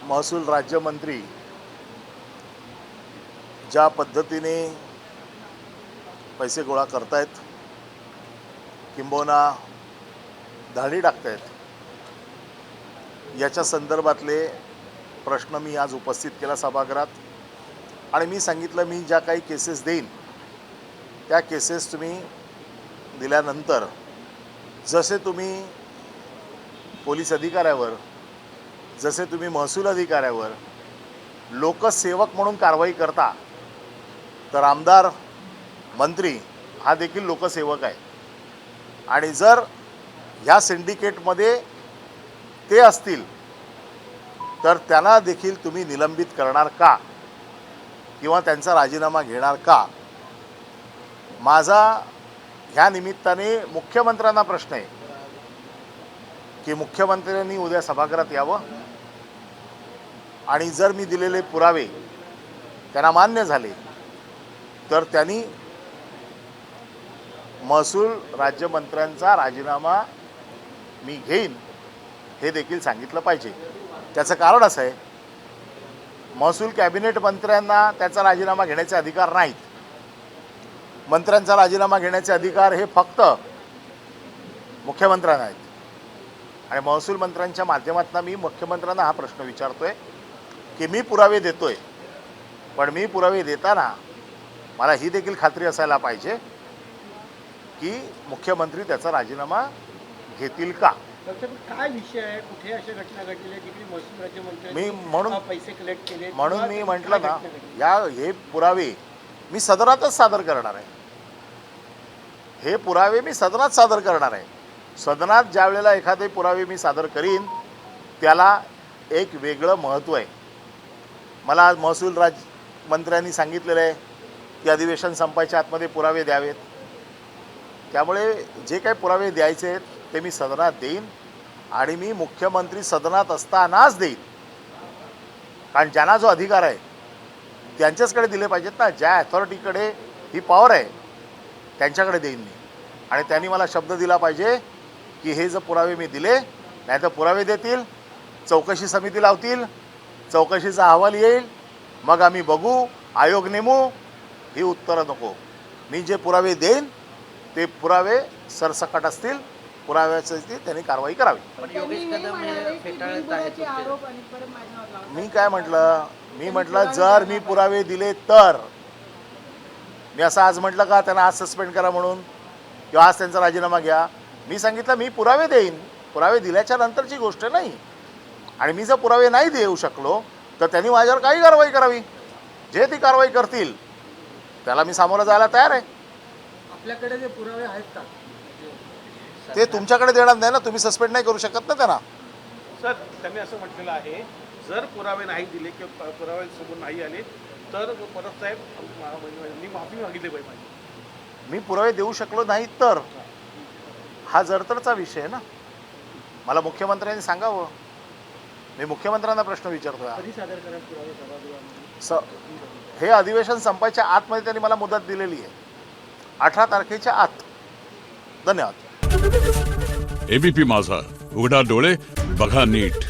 महसूल राज्यमंत्री ज्या पद्धतीने पैसे गोळा करतायत किंबहुना धाडी टाकतायत, याच्या संदर्भातले प्रश्न मी आज उपस्थित केला सभागृहात. आणि मी सांगितलं, मी ज्या काही केसेस देईन त्या केसेस तुम्ही दिल्यानंतर जसे तुम्ही पोलीस अधिकाऱ्यावर, जसे तुम्ही महसूल अधिकाऱ्यावर लोकसेवक म्हणून कारवाई करता, तर आमदार मंत्री हा देखील लोकसेवक आहे. आणि जर ह्या सिंडिकेटमध्ये ते असतील तर त्यांना देखील तुम्ही निलंबित करणार का किंवा त्यांचा राजीनामा घेणार का? माझा ह्या निमित्ताने मुख्यमंत्र्यांना प्रश्न आहे की मुख्यमंत्र्यांनी उद्या सभागृहात यावं आणि जर मी दिलेले पुरावे त्यांना मान्य झाले तर त्यांनी महसूल राज्यमंत्र्यांचा राजीनामा मी घेईन हे देखील सांगितलं पाहिजे. त्याचं कारण असं आहे, महसूल कॅबिनेट मंत्र्यांना त्याचा राजीनामा घेण्याचे अधिकार नाहीत. मंत्र्यांचा राजीनामा घेण्याचे अधिकार हे फक्त मुख्यमंत्र्यांना आहेत. आणि महसूल मंत्र्यांच्या माध्यमातून मी मुख्यमंत्र्यांना हा प्रश्न विचारतोय की मी पुरावे देतोय, पण मी पुरावे देताना मला ही देखील खात्री असायला पाहिजे की मुख्यमंत्री त्याचा राजीनामा घेतील का. काय विषय आहे, कुठे अशा घटना घडलेल्या जिकडे महसूल राज्यमंत्री मी म्हणून पैसे कलेक्ट केले, म्हणून मी म्हटलं ना, हे पुरावे मी सदनातच सादर करणार आहे. हे पुरावे मी सदनात सादर करणार आहे. सदनात ज्या वेळेला एखादे पुरावे मी सादर करीन त्याला एक वेगळं महत्त्व आहे. मला आज महसूल मंत्र्यांनी सांगितलेलं आहे की अधिवेशन संपायच्या आतमध्ये पुरावे द्यावेत. त्यामुळे जे काही पुरावे द्यायचे आहेत ते मी सदनात देईन आणि मी मुख्यमंत्री सदनात असतानाच देईन. कारण ज्यांना जो अधिकार आहे त्यांच्याचकडे दिले पाहिजेत ना. ज्या अथॉरिटीकडे ही पॉवर आहे त्यांच्याकडे देईन मी. आणि त्यांनी मला शब्द दिला पाहिजे की हे जर पुरावे मी दिले, नाही तर पुरावे देतील, चौकशी समिती लावतील, चौकशीचा अहवाल येईल, मग आम्ही बघू, आयोग नेमू. ही उत्तरं नको. मी जे पुरावे देईन ते पुरावे सरसकट असतील, पुराव्याची त्यांनी कारवाई करावी. मी काय म्हटलं, मी म्हटलं जर मी पुरावे दिले तर. मी असं आज म्हटलं का त्यांना आज सस्पेंड करा म्हणून किंवा आज त्यांचा राजीनामा घ्या. मी सांगितलं मी पुरावे देईन, पुरावे दिल्याच्या नंतरची गोष्ट नाही. आणि मी जर पुरावे नाही देऊ शकलो तर त्यांनी माझ्यावर काही कारवाई करावी. जे ती कारवाई करतील त्याला मी सामोरं जायला तयार आहे. आपल्याकडे जे पुरावे आहेत का ते तुमच्याकडे देणार नाही ना, तुम्ही सस्पेंड नाही करू शकत ना त्यांना. सर, त्यांनी असं म्हटलेलं आहे, जर पुरावे नाही दिले किंवा पुरावे समोर नाही आले तर परत साहेब मी माफी मागितली पाहिजे माझी. मी पुरावे देऊ शकलो नाही तर हा जरतरचा विषय आहे ना. मला मुख्यमंत्र्यांनी सांगावं. मी मुख्यमंत्र्यांना प्रश्न विचारतोय. कधी सादर करा पुरावे सभागृहामध्ये? हे अधिवेशन संपायच्या आतमध्ये त्यांनी मला मुदत दिलेली आहे, 18 तारखेच्या आत. धन्यवाद. एबीपी माझा, उघडा डोळे बघा नीट.